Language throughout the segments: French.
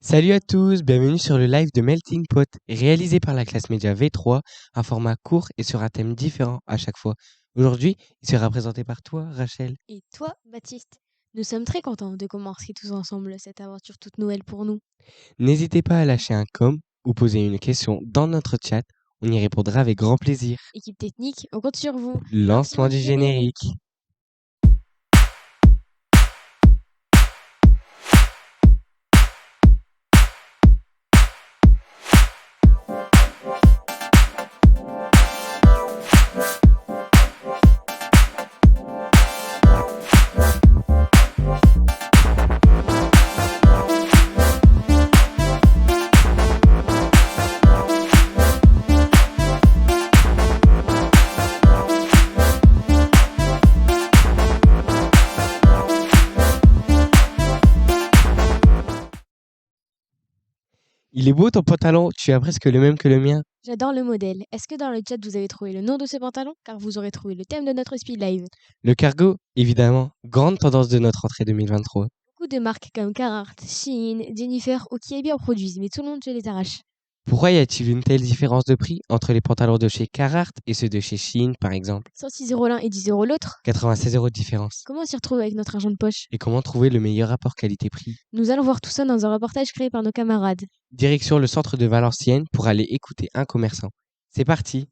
Salut à tous, bienvenue sur le live de Melting Pot, réalisé par la classe média V3, un format court et sur un thème différent à chaque fois. Aujourd'hui, il sera présenté par toi, Rachel. Et toi, Baptiste, nous sommes très contents de commencer tous ensemble cette aventure toute nouvelle pour nous. N'hésitez pas à lâcher un com ou poser une question dans notre chat, on y répondra avec grand plaisir. Équipe technique, on compte sur vous. Lancement du générique. Il est beau ton pantalon, tu as presque le même que le mien. J'adore le modèle. Est-ce que dans le chat vous avez trouvé le nom de ce pantalon? Car vous aurez trouvé le thème de notre speed live. Le cargo, évidemment, grande tendance de notre entrée 2023. Beaucoup de marques comme Carhartt, Shein, Jennifer ou Kiabi en produisent, mais tout le monde se les arrache. Pourquoi y a-t-il une telle différence de prix entre les pantalons de chez Carhartt et ceux de chez Shein, par exemple? 106 € l'un et 10 € l'autre. 96 € de différence. Comment s'y retrouver avec notre argent de poche? Et comment trouver le meilleur rapport qualité-prix? Nous allons voir tout ça dans un reportage créé par nos camarades. Direction le centre de Valenciennes pour aller écouter un commerçant. C'est parti!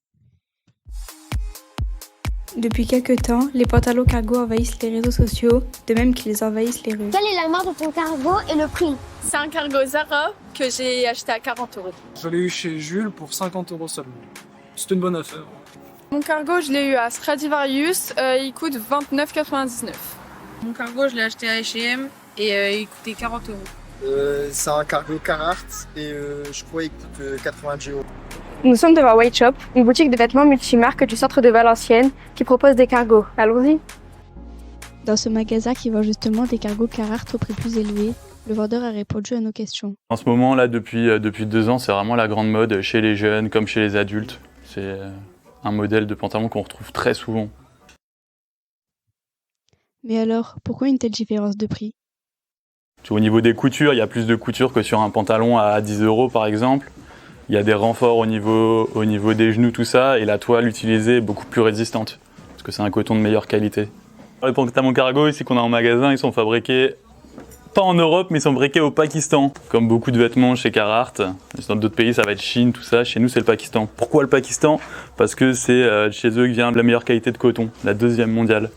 Depuis quelque temps, les pantalons cargo envahissent les réseaux sociaux, de même qu'ils envahissent les rues. Quelle est la marque de ton cargo et le prix? C'est un cargo Zara que j'ai acheté à 40 €. Je l'ai eu chez Jules pour 50 € seulement. C'était une bonne affaire. Mon cargo, je l'ai eu à Stradivarius, il coûte 29,99 €. Mon cargo, je l'ai acheté à H&M et il coûtait 40 €. C'est un cargo Carhartt et je crois qu'il coûte 90 €. Nous sommes devant White Shop, une boutique de vêtements multimarques du centre de Valenciennes qui propose des cargos. Allons-y. Dans ce magasin qui vend justement des cargos Carhartt au prix plus élevé, le vendeur a répondu à nos questions. En ce moment, là, depuis 2 ans, c'est vraiment la grande mode chez les jeunes comme chez les adultes. C'est un modèle de pantalon qu'on retrouve très souvent. Mais alors, pourquoi une telle différence de prix? Au niveau des coutures, il y a plus de couture que sur un pantalon à 10 € par exemple. Il y a des renforts au niveau des genoux, tout ça, et la toile utilisée est beaucoup plus résistante, parce que c'est un coton de meilleure qualité. Les pantalons cargo ici qu'on a en magasin, ils sont fabriqués pas en Europe, mais ils sont fabriqués au Pakistan. Comme beaucoup de vêtements chez Carhartt, dans d'autres pays ça va être Chine, tout ça, chez nous c'est le Pakistan. Pourquoi le Pakistan? Parce que c'est chez eux que vient la meilleure qualité de coton, la 2e mondiale.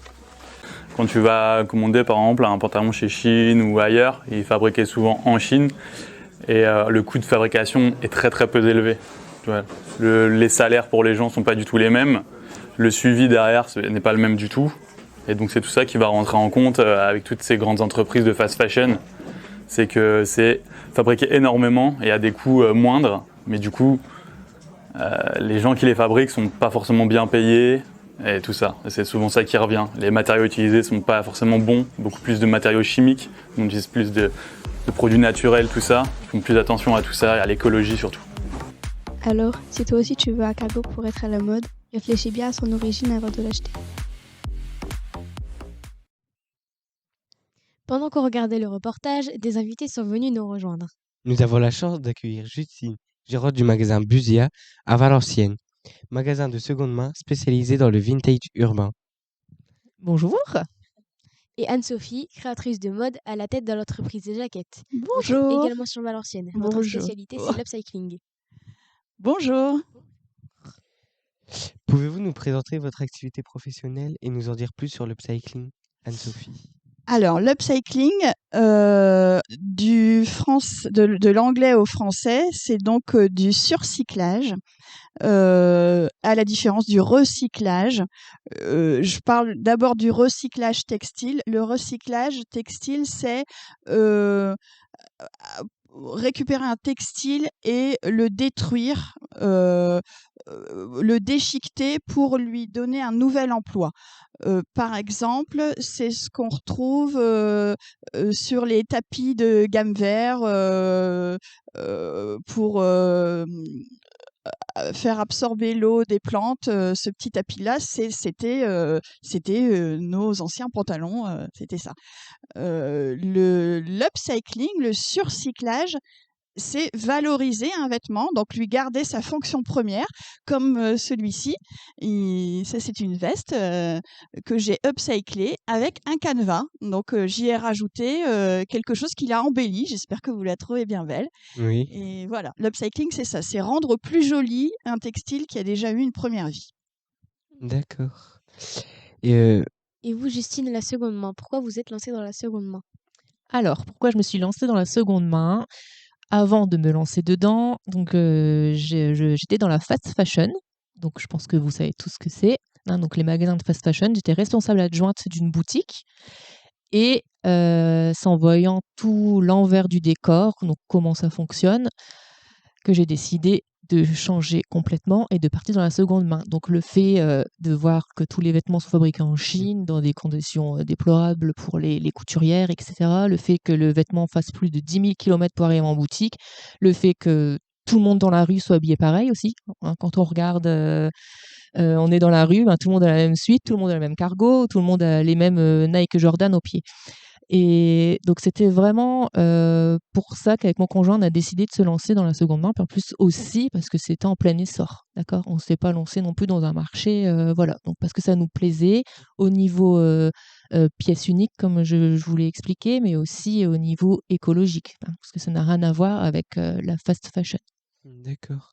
Quand tu vas commander par exemple un pantalon chez Chine ou ailleurs, il est fabriqué souvent en Chine. Et le coût de fabrication est très très peu élevé. Les salaires pour les gens ne sont pas du tout les mêmes. Le suivi derrière n'est pas le même du tout. Et donc c'est tout ça qui va rentrer en compte avec toutes ces grandes entreprises de fast fashion. C'est que c'est fabriqué énormément et à des coûts moindres. Mais du coup, les gens qui les fabriquent ne sont pas forcément bien payés. Et tout ça, c'est souvent ça qui revient. Les matériaux utilisés ne sont pas forcément bons. Beaucoup plus de matériaux chimiques. On utilise plus de produits naturels, tout ça. Ils font plus attention à tout ça et à l'écologie surtout. Alors, si toi aussi tu veux un cargo pour être à la mode, réfléchis bien à son origine avant de l'acheter. Pendant qu'on regardait le reportage, des invités sont venus nous rejoindre. Nous avons la chance d'accueillir Justine, gérante du magasin Buzia à Valenciennes, magasin de seconde main spécialisé dans le vintage urbain. Bonjour. Et Anne-Sophie, créatrice de mode à la tête de l'entreprise des jaquettes. Bonjour. Également sur Valenciennes. Votre Bonjour. spécialité, c'est l'upcycling. Bonjour. Pouvez-vous nous présenter votre activité professionnelle et nous en dire plus sur l'upcycling, Anne-Sophie? Alors, l'upcycling, de l'anglais au français, c'est donc du surcyclage, à la différence du recyclage. Je parle d'abord du recyclage textile. Le recyclage textile, c'est récupérer un textile et le détruire, le déchiqueter pour lui donner un nouvel emploi. Par exemple, c'est ce qu'on retrouve sur les tapis de gamme vert pour faire absorber l'eau des plantes, ce petit tapis-là, c'était nos anciens pantalons, c'était ça. L'upcycling, le surcyclage, c'est valoriser un vêtement, donc lui garder sa fonction première, comme celui-ci. Ça, c'est une veste que j'ai upcyclée avec un canevas. Donc, j'y ai rajouté quelque chose qui l'a embelli. J'espère que vous la trouvez bien belle. Oui. Et voilà, l'upcycling, c'est ça, c'est rendre plus joli un textile qui a déjà eu une première vie. D'accord. Et Et vous, Justine, la seconde main, pourquoi vous êtes lancée dans la seconde main? Alors, pourquoi je me suis lancée dans la seconde main? Avant de me lancer dedans, donc j'étais dans la fast fashion. Donc, je pense que vous savez tout ce que c'est. Hein, donc, les magasins de fast fashion, j'étais responsable adjointe d'une boutique. Et c'est en voyant tout l'envers du décor, donc comment ça fonctionne, que j'ai décidé de changer complètement et de partir dans la seconde main. Donc le fait de voir que tous les vêtements sont fabriqués en Chine dans des conditions déplorables pour les couturières, etc. Le fait que le vêtement fasse plus de 10 000 km pour arriver en boutique. Le fait que tout le monde dans la rue soit habillé pareil aussi. Hein, quand on regarde, on est dans la rue, tout le monde a la même suite, tout le monde a le même cargo, tout le monde a les mêmes Nike Jordan aux pieds. Et donc, c'était vraiment pour ça qu'avec mon conjoint, on a décidé de se lancer dans la seconde main. Puis en plus aussi parce que c'était en plein essor. D'accord ? On ne s'est pas lancé non plus dans un marché. Voilà. Donc, parce que ça nous plaisait au niveau pièce unique, comme je vous l'ai expliqué, mais aussi au niveau écologique. Parce que ça n'a rien à voir avec la fast fashion. D'accord.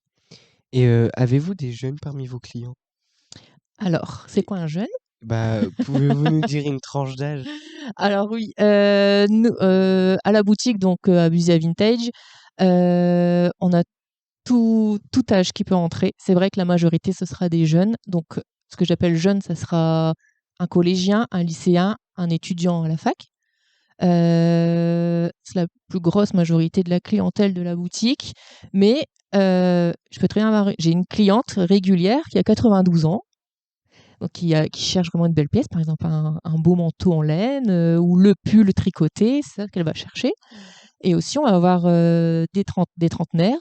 Et avez-vous des jeunes parmi vos clients? Alors, c'est quoi un jeune ? Pouvez-vous nous dire une tranche d'âge? Alors oui, nous, à la boutique, donc à Busia Vintage, on a tout âge qui peut entrer. C'est vrai que la majorité, ce sera des jeunes. Donc, ce que j'appelle jeune, ça sera un collégien, un lycéen, un étudiant à la fac. C'est la plus grosse majorité de la clientèle de la boutique. Mais je peux très bien avoir... J'ai une cliente régulière qui a 92 ans. Donc, qui cherche vraiment une belle pièce, par exemple un beau manteau en laine ou le pull tricoté, c'est ça qu'elle va chercher. Et aussi, on va avoir des trentenaires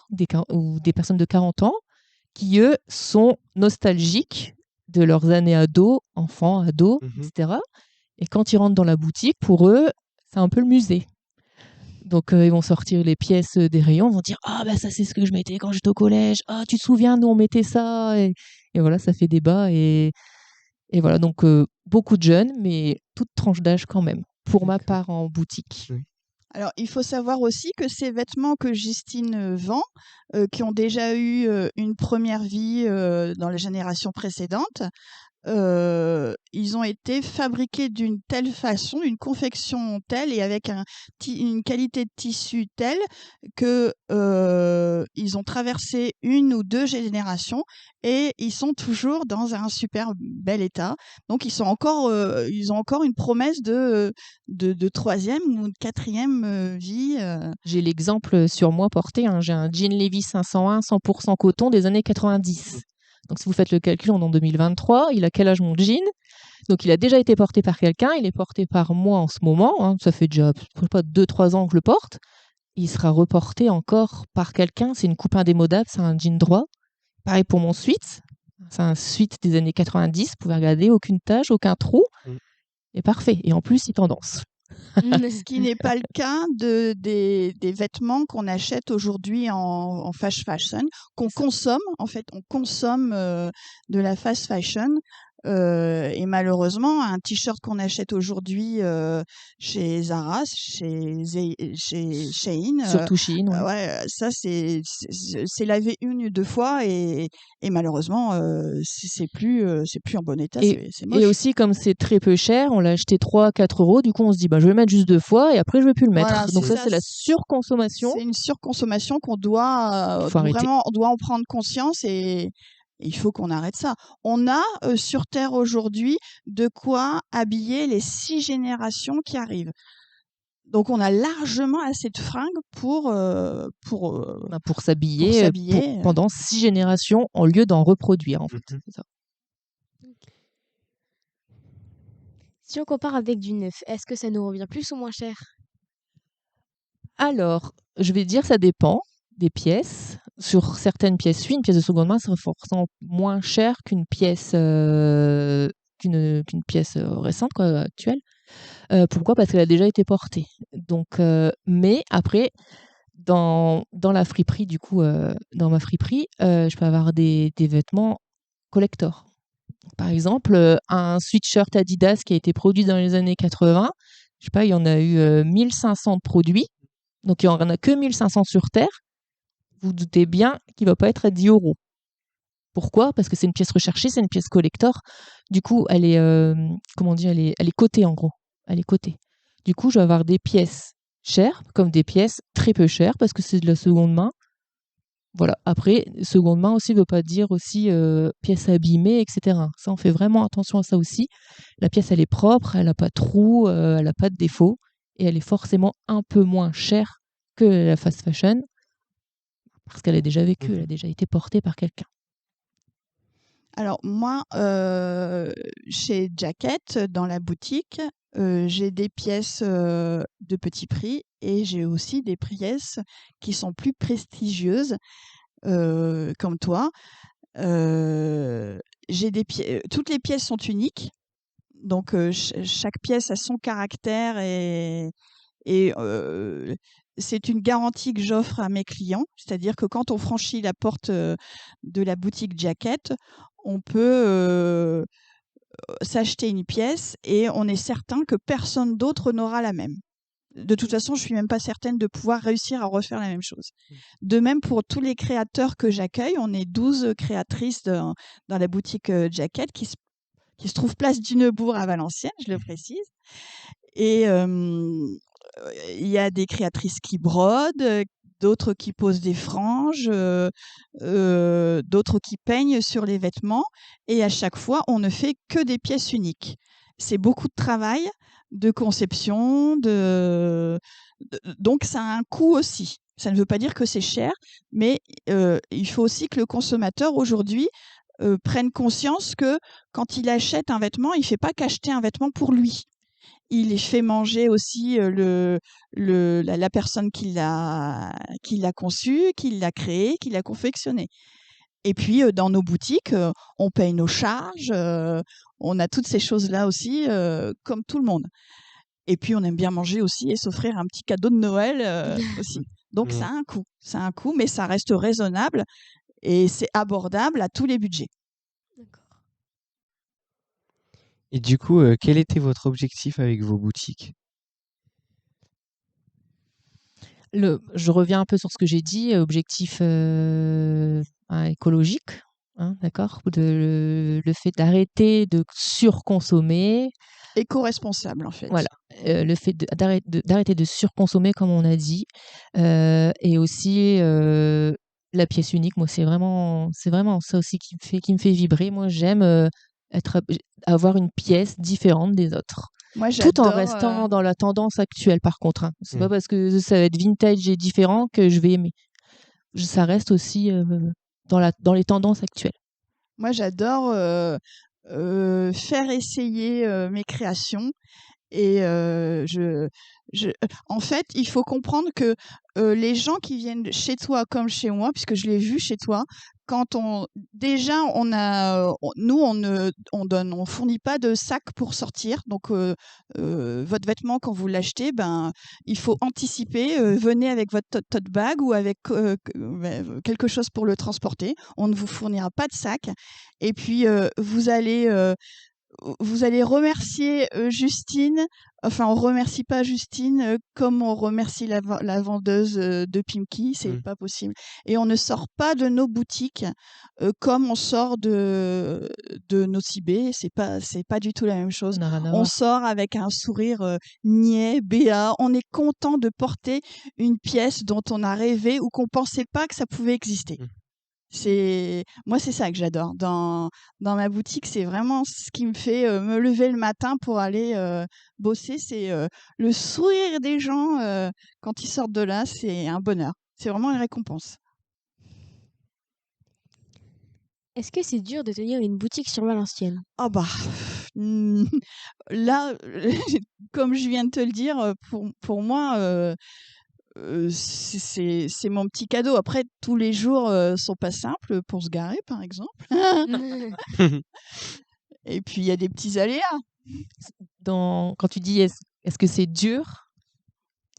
ou des personnes de 40 ans qui, eux, sont nostalgiques de leurs années ados, enfants, ados, etc. Et quand ils rentrent dans la boutique, pour eux, c'est un peu le musée. Donc, ils vont sortir les pièces des rayons, ils vont dire « Ah, ça, c'est ce que je mettais quand j'étais au collège. Ah, tu te souviens, nous, on mettait ça. » Et voilà, ça fait débat. Et voilà, donc beaucoup de jeunes, mais toute tranche d'âge quand même, pour ma part en boutique. Oui. Alors, il faut savoir aussi que ces vêtements que Justine vend, qui ont déjà eu une première vie dans les générations précédentes, ils ont été fabriqués d'une telle façon, une confection telle et avec une qualité de tissu telle que ils ont traversé une ou deux générations et ils sont toujours dans un super bel état. Donc ils ont encore une promesse de troisième ou de quatrième vie. J'ai l'exemple sur moi porté. J'ai un jean Levi's 501 100% coton des années 90. Donc, si vous faites le calcul, on est en 2023. Il a quel âge mon jean ? Donc, il a déjà été porté par quelqu'un. Il est porté par moi en ce moment. Ça fait déjà 2-3 ans que je le porte. Il sera reporté encore par quelqu'un. C'est une coupe indémodable. C'est un jean droit. Pareil pour mon sweat. C'est un sweat des années 90. Vous pouvez regarder, aucune tache, aucun trou. Et parfait. Et en plus, il tendance. Ce qui n'est pas le cas des vêtements qu'on achète aujourd'hui en fast fashion, qu'on consomme. En fait, on consomme de la fast fashion. Et malheureusement, un t-shirt qu'on achète aujourd'hui chez Zara, chez Shein, surtout Shein, ça c'est lavé une ou deux fois et malheureusement c'est plus en bon état, c'est moche. Et aussi comme c'est très peu cher, on l'a acheté 3-4 euros, du coup on se dit je vais le mettre juste 2 fois et après je vais plus le mettre. Voilà, donc ça c'est la surconsommation. C'est une surconsommation qu'on doit vraiment, on doit en prendre conscience et il faut qu'on arrête ça. On a sur Terre aujourd'hui de quoi habiller les 6 générations qui arrivent. Donc on a largement assez de fringues pour s'habiller pendant 6 générations au lieu d'en reproduire en fait. C'est ça. Si on compare avec du neuf, est-ce que ça nous revient plus ou moins cher ? Alors, je vais dire ça dépend. des pièces. Sur certaines pièces, oui, une pièce de seconde main sera forcément moins chère qu'une pièce, qu'une pièce récente, quoi, actuelle. Pourquoi? Parce qu'elle a déjà été portée. Donc, mais après, dans la friperie, du coup, dans ma friperie, je peux avoir des vêtements collector. Par exemple, un sweatshirt Adidas qui a été produit dans les années 80, je sais pas, il y en a eu 1500 de produits, donc il n'y en a que 1500 sur Terre. Vous doutez bien qu'il ne va pas être à 10 euros. Pourquoi? Parce que c'est une pièce recherchée, c'est une pièce collector. Du coup, elle est, comment dire, elle est cotée en gros. Elle est cotée. Du coup, je vais avoir des pièces chères comme des pièces très peu chères parce que c'est de la seconde main. Voilà. Après, seconde main aussi ne veut pas dire aussi pièce abîmée, etc. Ça, on fait vraiment attention à ça aussi. La pièce, elle est propre, elle n'a pas de trou, elle n'a pas de défaut et elle est forcément un peu moins chère que la fast fashion parce qu'elle a déjà vécu, elle a déjà été portée par quelqu'un. Alors moi, chez Jacket, dans la boutique, j'ai des pièces de petit prix et j'ai aussi des pièces qui sont plus prestigieuses, comme toi. J'ai toutes les pièces sont uniques, donc chaque pièce a son caractère et c'est une garantie que j'offre à mes clients. C'est-à-dire que quand on franchit la porte de la boutique Jacket, on peut s'acheter une pièce et on est certain que personne d'autre n'aura la même. De toute façon, je suis même pas certaine de pouvoir réussir à refaire la même chose. De même pour tous les créateurs que j'accueille, on est 12 créatrices dans la boutique Jacket qui se trouve place du Neubourg à Valenciennes, je le précise. Et il y a des créatrices qui brodent, d'autres qui posent des franges, d'autres qui peignent sur les vêtements. Et à chaque fois, on ne fait que des pièces uniques. C'est beaucoup de travail, de conception, donc ça a un coût aussi. Ça ne veut pas dire que c'est cher, mais il faut aussi que le consommateur aujourd'hui prenne conscience que quand il achète un vêtement, il ne fait pas qu'acheter un vêtement pour lui. Il fait manger aussi la personne qui l'a conçu, qui l'a créé, qui l'a confectionné. Et puis, dans nos boutiques, on paye nos charges, on a toutes ces choses-là aussi, comme tout le monde. Et puis, on aime bien manger aussi et s'offrir un petit cadeau de Noël aussi. Donc, ça a un coût. Ça a un coût, mais ça reste raisonnable et c'est abordable à tous les budgets. D'accord. Et du coup, quel était votre objectif avec vos boutiques? Je reviens un peu sur ce que j'ai dit, objectif écologique, hein, d'accord? Le fait d'arrêter de surconsommer. Éco-responsable, en fait. Voilà, le fait d'arrêter de surconsommer, comme on a dit, et aussi la pièce unique. Moi, c'est vraiment ça aussi qui me fait vibrer. Moi, j'aime avoir une pièce différente des autres. Moi, Tout en j'adore, restant dans la tendance actuelle, par contre, hein. C'est pas parce que ça va être vintage et différent que je vais aimer. Ça reste aussi dans les tendances actuelles. Moi, j'adore faire essayer mes créations et en fait, il faut comprendre que les gens qui viennent chez toi comme chez moi, puisque je l'ai vu chez toi, quand on fournit pas de sac pour sortir. Donc votre vêtement, quand vous l'achetez, il faut anticiper. Venez avec votre tote bag ou avec quelque chose pour le transporter. On ne vous fournira pas de sac. Et puis vous allez remercier Justine. Enfin, on remercie pas Justine comme on remercie la vendeuse de Pimki, c'est pas possible. Et on ne sort pas de nos boutiques comme on sort de Nocibé, c'est pas du tout la même chose. On sort avec un sourire niais, béat, on est content de porter une pièce dont on a rêvé ou qu'on pensait pas que ça pouvait exister. Moi, c'est ça que j'adore dans ma boutique. C'est vraiment ce qui me fait me lever le matin pour aller bosser. C'est le sourire des gens quand ils sortent de là. C'est un bonheur. C'est vraiment une récompense. Est-ce que c'est dur de tenir une boutique sur Valenciennes? Ah bah là, comme je viens de te le dire, pour moi, c'est mon petit cadeau. Après, tous les jours sont pas simples pour se garer, par exemple. Et puis, il y a des petits aléas. Quand tu dis est-ce que c'est dur,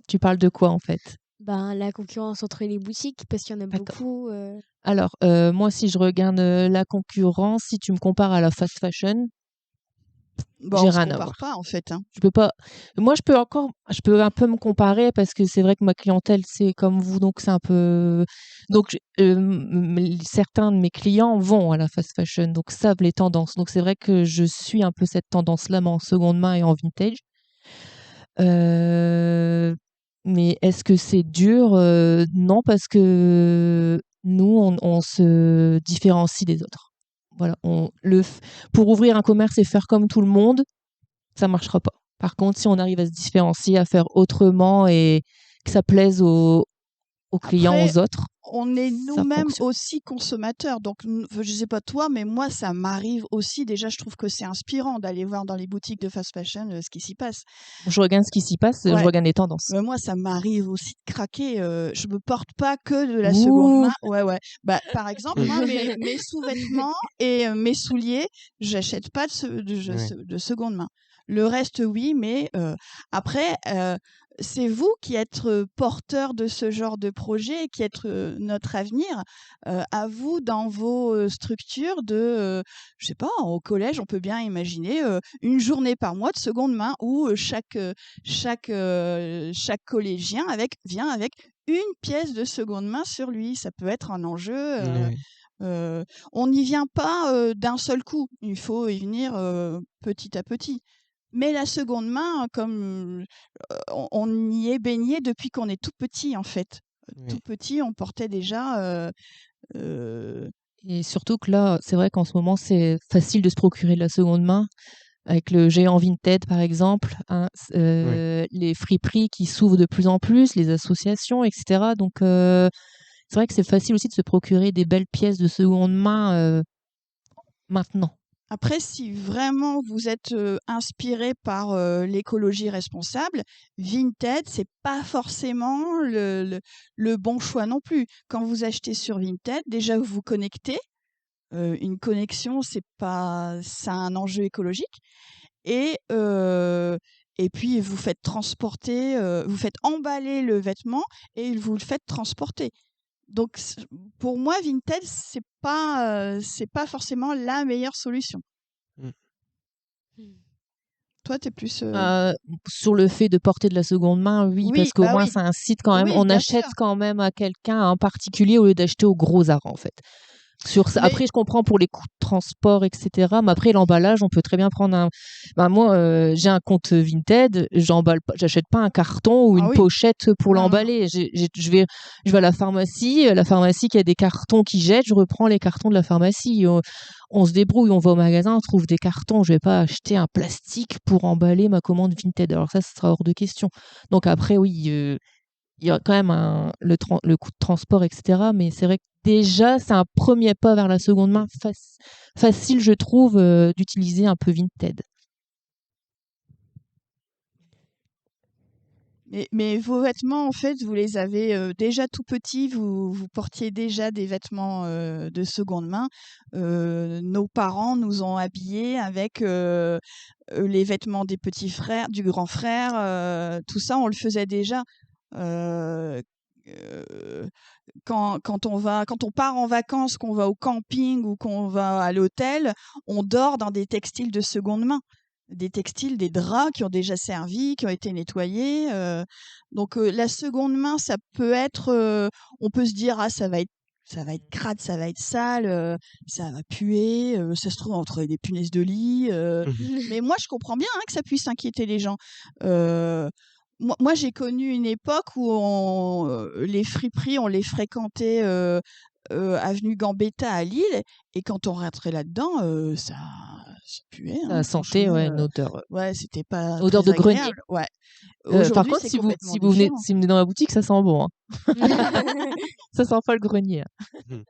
tu parles de quoi en fait? Ben, la concurrence entre les boutiques, parce qu'il y en a D'accord. beaucoup. Alors, moi, si je regarde la concurrence, si tu me compares à la fast fashion, Bon, j'ai on se rien à compare voir. pas, en fait. Hein. Je peux pas. Moi, je peux un peu me comparer parce que c'est vrai que ma clientèle, c'est comme vous, donc c'est un peu. Donc, certains de mes clients vont à la fast fashion, donc savent les tendances. Donc, c'est vrai que je suis un peu cette tendance-là, mais en seconde main et en vintage. Mais est-ce que c'est dur? Non, parce que nous, on se différencie des autres. Voilà, pour ouvrir un commerce et faire comme tout le monde, ça marchera pas. Par contre, si on arrive à se différencier, à faire autrement et que ça plaise aux clients, Après, aux autres, on est ça nous-mêmes fonctionne. aussi consommateurs. Donc, je sais pas toi, mais moi, ça m'arrive aussi. Déjà, je trouve que c'est inspirant d'aller voir dans les boutiques de fast fashion ce qui s'y passe. Je regarde ce qui s'y passe, je Ouais. regarde les tendances. Moi, ça m'arrive aussi de craquer. Je me porte pas que de la Ouh. seconde main. Ouais. Bah, par exemple, moi, mes sous-vêtements et mes souliers, j'achète pas de seconde main. Le reste, oui, mais après, c'est vous qui êtes porteur de ce genre de projet, qui êtes notre avenir. À vous, dans vos structures je sais pas, au collège, on peut bien imaginer une journée par mois de seconde main où chaque collégien vient avec une pièce de seconde main sur lui. Ça peut être un enjeu. On n'y vient pas d'un seul coup. Il faut y venir petit à petit. Mais la seconde main, comme on y est baigné depuis qu'on est tout petit, en fait. Tout petit, on portait déjà. Et surtout que là, c'est vrai qu'en ce moment, c'est facile de se procurer de la seconde main. Avec le géant Vinted, par exemple, hein, les friperies qui s'ouvrent de plus en plus, les associations, etc. Donc, c'est vrai que c'est facile aussi de se procurer des belles pièces de seconde main maintenant. Après, si vraiment vous êtes inspiré par l'écologie responsable, Vinted, c'est pas forcément le bon choix non plus. Quand vous achetez sur Vinted, déjà vous vous connectez. Une connexion, c'est un enjeu écologique. Et puis vous faites transporter, vous faites emballer le vêtement et vous le faites transporter. Donc pour moi, Vinted, c'est pas forcément la meilleure solution. Toi, tu es plus. Sur le fait de porter de la seconde main, oui, parce qu'au moins, ça incite quand même. Oui, On bien achète sûr. quand même à quelqu'un, à un particulier, au lieu d'acheter au gros art, en fait. Après, je comprends pour les coûts de transport, etc. Mais après, l'emballage, on peut très bien prendre moi, j'ai un compte Vinted, j'achète pas un carton ou une pochette pour l'emballer. Je vais à la pharmacie qui a des cartons qui jettent, je reprends les cartons de la pharmacie. On se débrouille, on va au magasin, on trouve des cartons. Je vais pas acheter un plastique pour emballer ma commande Vinted. Alors ça sera hors de question. Donc après, oui, il y a quand même le coût de transport, etc. Mais c'est vrai que déjà, c'est un premier pas vers la seconde main facile, je trouve, d'utiliser un peu Vinted. Mais vos vêtements, en fait, vous les avez déjà tout petits, vous portiez déjà des vêtements de seconde main. Nos parents nous ont habillés avec les vêtements des petits frères, du grand frère. Tout ça, on le faisait déjà. Euh, quand on part en vacances, qu'on va au camping ou qu'on va à l'hôtel, on dort dans des textiles de seconde main. Des textiles, des draps qui ont déjà servi, qui ont été nettoyés. Donc la seconde main, ça peut être, on peut se dire ça va être crade, ça va être sale, ça va puer, ça se trouve entre des punaises de lit. Mais moi, je comprends bien que ça puisse inquiéter les gens. Moi, j'ai connu une époque où les friperies, on les fréquentait avenue Gambetta à Lille, et quand on rentrait là-dedans, ça puait. Ça sentait, une odeur. Ouais, c'était pas Odeur très de grenier. agréable. Ouais. Par Aujourd'hui, contre, c'est si complètement vous venez différent. dans la boutique, ça sent bon. Hein. Ça sent pas le grenier. Hein.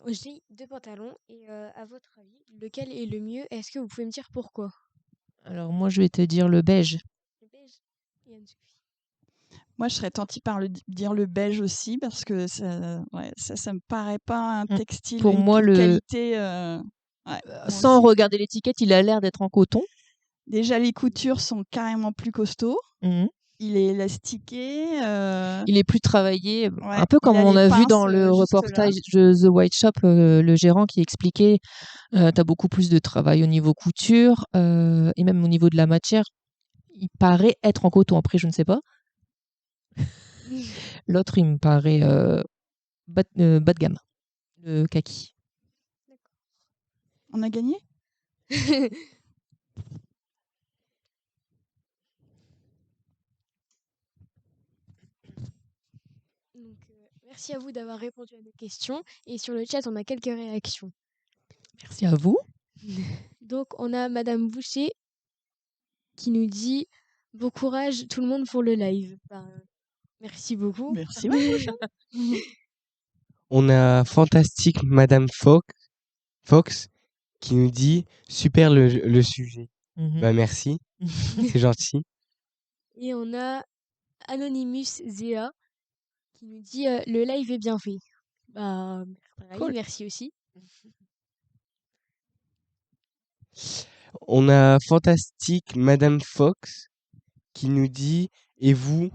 J'ai 2 pantalons et à votre avis, lequel est le mieux? Est-ce que vous pouvez me dire pourquoi? Alors moi, je vais te dire le beige. Le beige et Anne-Sophie. Moi, je serais tentée par dire le beige aussi parce que ça me paraît pas un textile Pour moi, d'une qualité. Moi sans aussi. regarder l'étiquette, il a l'air d'être en coton. Déjà, les coutures sont carrément plus costauds. Mhm. Il est élastiqué. Il est plus travaillé, Ouais, un peu comme il a on les a vu pinces, dans le juste là. reportage de The White Shop, le gérant qui expliquait, tu as beaucoup plus de travail au niveau couture et même au niveau de la matière. Il paraît être en coton. Après, je ne sais pas. L'autre, il me paraît bas de gamme, le kaki. On a gagné? Donc, merci à vous d'avoir répondu à nos questions et sur le chat, on a quelques réactions. Merci à vous. Donc, on a Madame Boucher qui nous dit: «Bon courage tout le monde pour le live». Ben, merci beaucoup. Merci, Madame Boucher. On a fantastique Madame Fox qui nous dit super le sujet. Bah merci, c'est gentil. Et on a Anonymous Zea qui nous dit le live est bien fait. Bah, pareil, Cool. merci aussi. On a fantastique Madame Fox qui nous dit et vous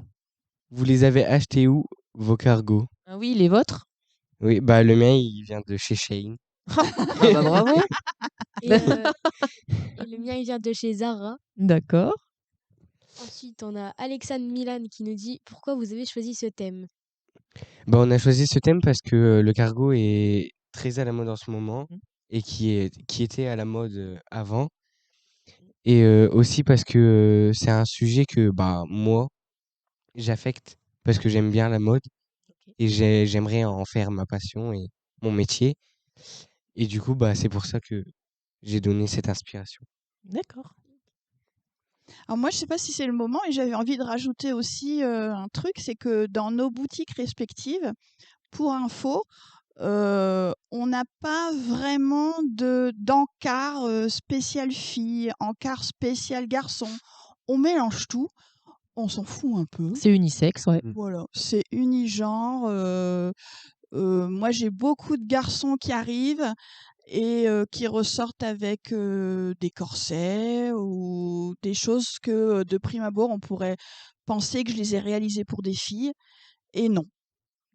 les avez achetés où vos cargos? Ah oui, les vôtres? Oui, bah le mien il vient de chez Shein. Ah bah bravo. Et le mien il vient de chez Zara. D'accord. Ensuite, on a Alexandre Milan qui nous dit pourquoi vous avez choisi ce thème. Bah on a choisi ce thème parce que le cargo est très à la mode en ce moment et qui était à la mode avant. Et aussi parce que c'est un sujet que bah moi j'affecte parce que j'aime bien la mode et j'aimerais en faire ma passion et mon métier. Et du coup bah c'est pour ça que j'ai donné cette inspiration. D'accord. Alors moi, je sais pas si c'est le moment et j'avais envie de rajouter aussi un truc, c'est que dans nos boutiques respectives, pour info, on n'a pas vraiment d'encart spécial fille, encart spécial garçon. On mélange tout, on s'en fout un peu. C'est unisexe, ouais. Voilà, c'est unigenre. Moi, j'ai beaucoup de garçons qui arrivent et qui ressortent avec des corsets ou des choses que de prime abord on pourrait penser que je les ai réalisées pour des filles et non.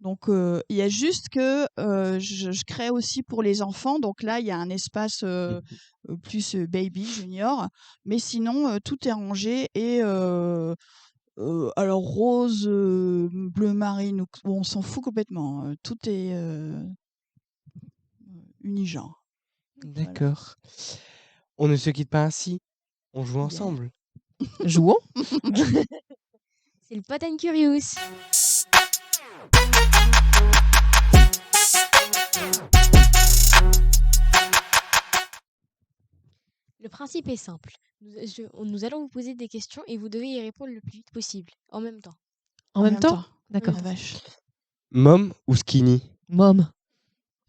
Donc il y a juste que je crée aussi pour les enfants, donc là il y a un espace plus baby junior, mais sinon tout est rangé et alors rose, bleu marine, on s'en fout complètement, tout est unigenre. D'accord. On ne se quitte pas ainsi. On joue ensemble. Jouons. C'est le Pot and Curious. Le principe est simple. Nous allons vous poser des questions et vous devez y répondre le plus vite possible, en même temps. En même temps? D'accord. La vache. Mom ou skinny? Mom.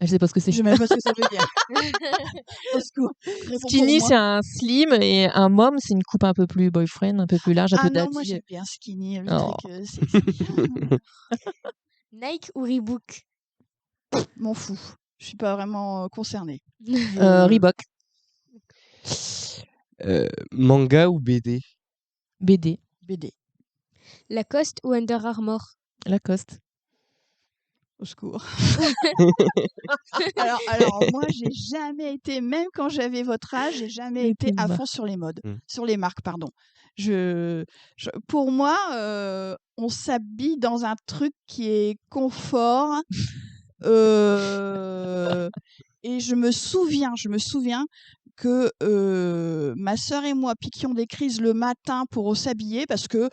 Je sais pas ce que c'est. Je sais même pas ce que ça veut dire. Au secours. Réponds Skinny, pour c'est moi. un slim et un mom, c'est une coupe un peu plus boyfriend, un peu plus large, un peu Ah non, moi daddy. j'aime bien skinny, le Oh. truc sexy. Nike ou Reebok? M'en fous. Je suis pas vraiment concernée. Reebok. Manga ou BD? BD. BD. Lacoste ou Under Armour? Lacoste. Au secours. alors moi, j'ai jamais été, même quand j'avais votre âge, j'ai jamais été à fond sur les modes, sur les marques, pardon. Pour moi, on s'habille dans un truc qui est confort. Et je me souviens que ma sœur et moi piquions des crises le matin pour s'habiller parce que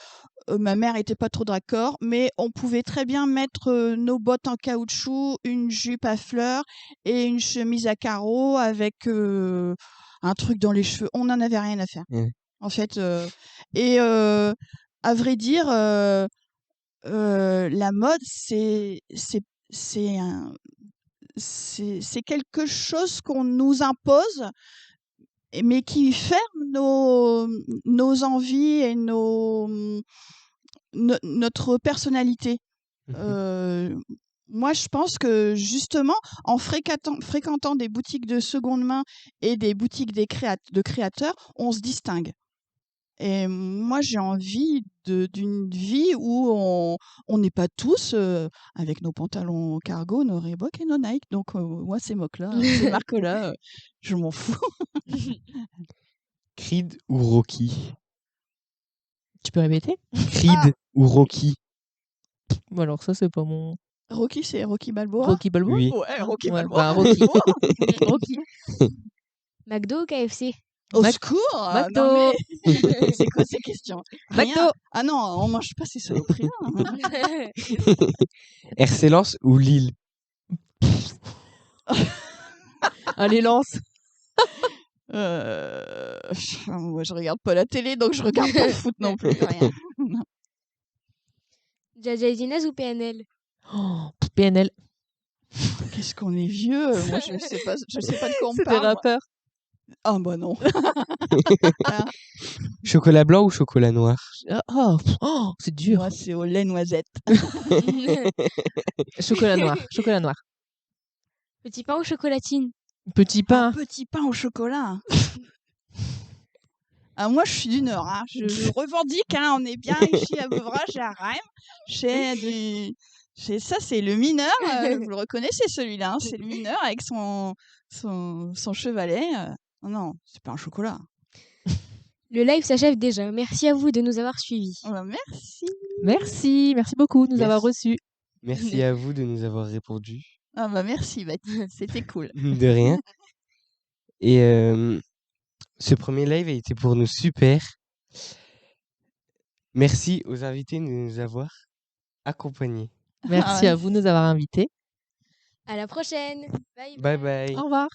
ma mère était pas trop d'accord, mais on pouvait très bien mettre nos bottes en caoutchouc, une jupe à fleurs et une chemise à carreaux avec un truc dans les cheveux. On n'en avait rien à faire, en fait. Et à vrai dire, la mode, c'est c'est quelque chose qu'on nous impose, mais qui ferme nos envies et notre personnalité. Moi, je pense que justement, en fréquentant des boutiques de seconde main et des boutiques de créateurs, on se distingue. Et moi, j'ai envie d'une vie où on n'est pas tous avec nos pantalons cargo, nos Reebok et nos Nike. Donc, moi, ces ces marques-là, je m'en fous. Creed ou Rocky? Tu peux répéter? Creed ou Rocky? Bon, alors ça, c'est pas mon... Rocky, c'est Rocky Balboa? Rocky Balboa? Oui. Ouais, Rocky Ouais, Balboa. bah, Rocky. Rocky. McDo ou KFC? Au Mac- secours! Non, McDo. mais c'est quoi ces questions? McDo. Rien. Ah non, on mange pas ces saloperies-là. RC Lens ou Lille? Allez, lance. Moi, je regarde pas la télé, donc je regarde pas le foot non plus. Rien. Jaja et Zinaz ou PNL? Oh, PNL. Qu'est-ce qu'on est vieux. Moi, je sais pas de quoi on C'est des parle. Moi. rappeurs. Ah bah non. Chocolat blanc ou chocolat noir? Oh, c'est dur. Moi, c'est au lait noisette. Chocolat noir. Chocolat noir. Petit pain ou chocolatine? Petit pain. Un petit pain au chocolat. Ah, moi, je suis du Nord. Hein. Je revendique. Hein. On est bien ici à Beuvrages et à Reims. Ça, c'est le mineur. Vous le reconnaissez, celui-là. Hein. C'est le mineur avec son chevalet. Non, c'est pas un chocolat. Le live s'achève déjà. Merci à vous de nous avoir suivis. Merci. Merci beaucoup de nous avoir reçus. Merci à vous de nous avoir répondu. Ah bah merci Baptiste, c'était cool. De rien. Et ce premier live a été pour nous super. Merci aux invités de nous avoir accompagnés. Merci à vous de nous avoir invités. À la prochaine. Bye bye. Au revoir.